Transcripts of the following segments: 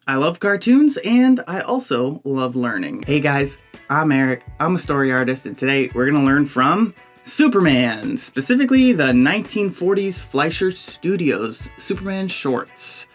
I love cartoons, and I also love learning. Hey guys, I'm Eric, I'm a story artist, and today we're gonna learn from Superman, specifically the 1940s Fleischer Studios Superman shorts.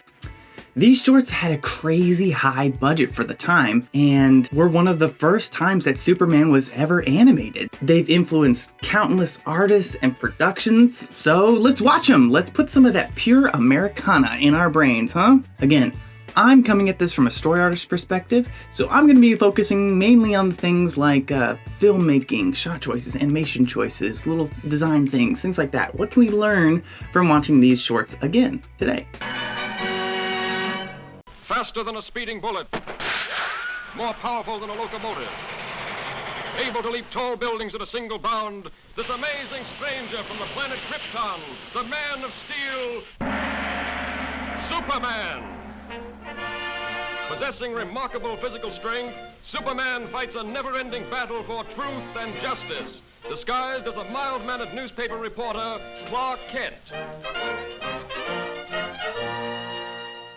These shorts had a crazy high budget for the time, and were one of the first times that Superman was ever animated. They've influenced countless artists and productions, so let's watch them. Let's put some of that pure Americana in our brains, huh? Again, I'm coming at this from a story artist perspective, so I'm going to be focusing mainly on things like filmmaking, shot choices, animation choices, little design things like that. What can we learn from watching these shorts again today? Faster than a speeding bullet, more powerful than a locomotive, able to leap tall buildings at a single bound, this amazing stranger from the planet Krypton, the Man of Steel, Superman. Possessing remarkable physical strength, Superman fights a never-ending battle for truth and justice, disguised as a mild-mannered newspaper reporter, Clark Kent.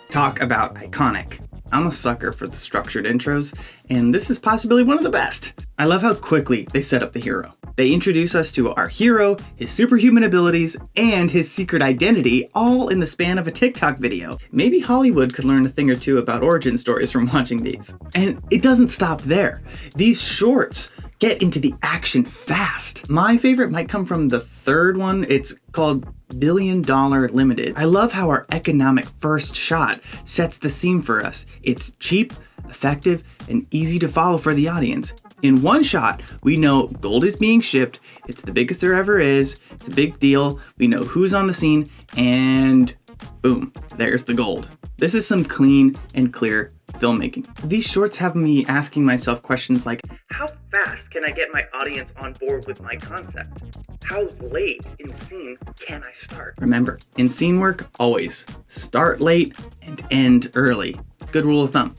Talk about iconic. I'm a sucker for the structured intros, and this is possibly one of the best. I love how quickly they set up the hero. They introduce us to our hero, his superhuman abilities, and his secret identity, all in the span of a TikTok video. Maybe Hollywood could learn a thing or two about origin stories from watching these. And it doesn't stop there. These shorts get into the action fast. My favorite might come from the third one. It's called $1 Billion Limited. I love how our economic first shot sets the scene for us. It's cheap, effective, and easy to follow for the audience. In one shot, we know gold is being shipped, it's the biggest there ever is, it's a big deal, we know who's on the scene, and boom, there's the gold. This is some clean and clear filmmaking. These shorts have me asking myself questions like, how fast can I get my audience on board with my concept? How late in the scene can I start? Remember, in scene work, always start late and end early. Good rule of thumb.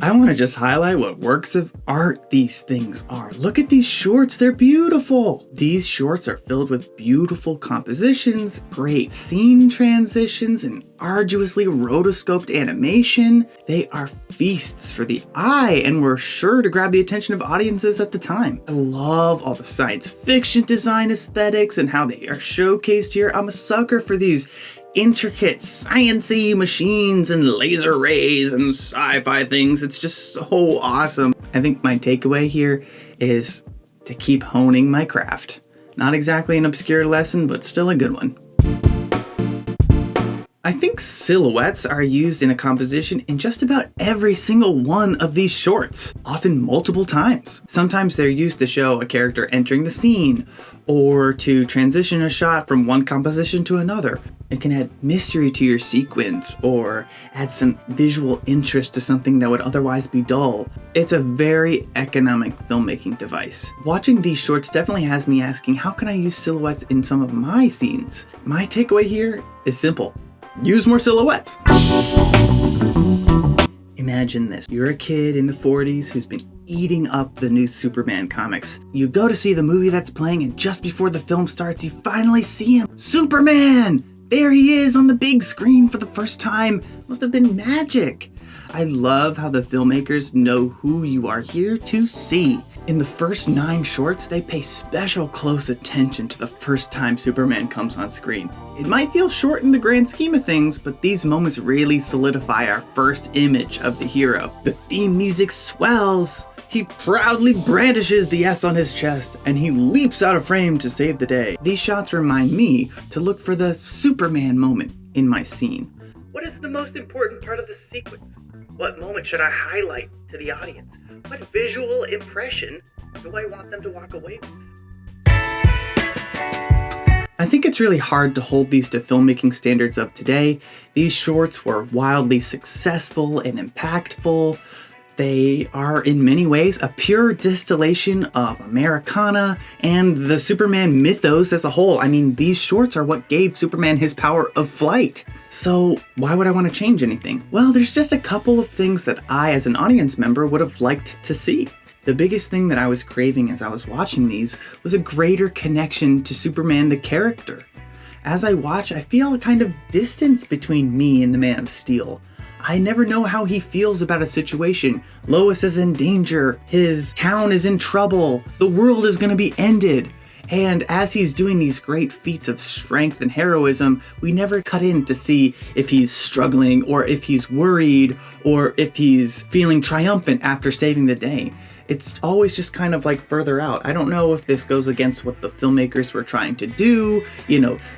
I want to just highlight what works of art these things are. Look at these shorts, they're beautiful. These shorts are filled with beautiful compositions, great scene transitions, and arduously rotoscoped animation. They are feasts for the eye and were sure to grab the attention of audiences at the time. I love all the science fiction design aesthetics and how they are showcased here. I'm a sucker for these intricate science-y machines and laser rays and sci-fi things. It's just so awesome. I think my takeaway here is to keep honing my craft. Not exactly an obscure lesson, but still a good one. I think silhouettes are used in a composition in just about every single one of these shorts, often multiple times. Sometimes they're used to show a character entering the scene, or to transition a shot from one composition to another. It can add mystery to your sequence, or add some visual interest to something that would otherwise be dull. It's a very economic filmmaking device. Watching these shorts definitely has me asking, how can I use silhouettes in some of my scenes? My takeaway here is simple. Use more silhouettes. Imagine this. You're a kid in the 40s who's been eating up the new Superman comics. You go to see the movie that's playing, and just before the film starts, you finally see him. Superman! There he is on the big screen for the first time. Must have been magic. I love how the filmmakers know who you are here to see. In the first 9 shorts, they pay special close attention to the first time Superman comes on screen. It might feel short in the grand scheme of things, but these moments really solidify our first image of the hero. The theme music swells. He proudly brandishes the S on his chest, and he leaps out of frame to save the day. These shots remind me to look for the Superman moment in my scene. What is the most important part of the sequence? What moment should I highlight to the audience? What visual impression do I want them to walk away with? I think it's really hard to hold these to filmmaking standards of today. These shorts were wildly successful and impactful. They are in many ways a pure distillation of Americana and the Superman mythos as a whole. I mean, these shorts are what gave Superman his power of flight. So why would I want to change anything? Well, there's just a couple of things that I, as an audience member, would have liked to see. The biggest thing that I was craving as I was watching these was a greater connection to Superman the character. as I watch, I feel a kind of distance between me and the Man of Steel. I never know how he feels about a situation. Lois is in danger, his town is in trouble, the world is going to be ended. And as he's doing these great feats of strength and heroism, we never cut in to see if he's struggling or if he's worried or if he's feeling triumphant after saving the day. It's always just kind of like further out. I don't know if this goes against what the filmmakers were trying to do,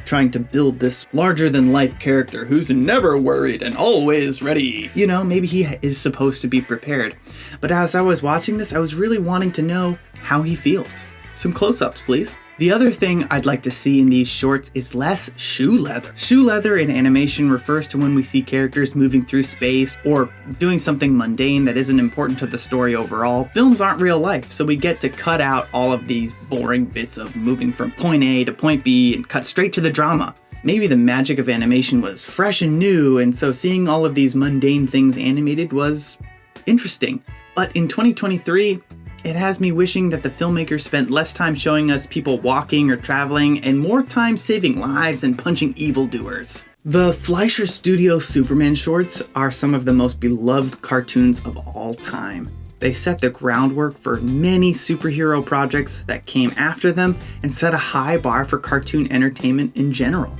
trying to build this larger than life character who's never worried and always ready. Maybe he is supposed to be prepared. But as I was watching this, I was really wanting to know how he feels. Some close-ups, please. The other thing I'd like to see in these shorts is less shoe leather. Shoe leather in animation refers to when we see characters moving through space or doing something mundane that isn't important to the story overall. Films aren't real life, so we get to cut out all of these boring bits of moving from point A to point B and cut straight to the drama. Maybe the magic of animation was fresh and new, and so seeing all of these mundane things animated was interesting. But in 2023, it has me wishing that the filmmakers spent less time showing us people walking or traveling and more time saving lives and punching evildoers. The Fleischer Studios Superman shorts are some of the most beloved cartoons of all time. They set the groundwork for many superhero projects that came after them and set a high bar for cartoon entertainment in general.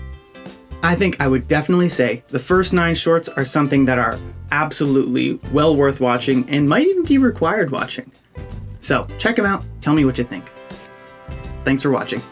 I think I would definitely say the first 9 shorts are something that are absolutely well worth watching and might even be required watching. So check them out, tell me what you think. Thanks for watching.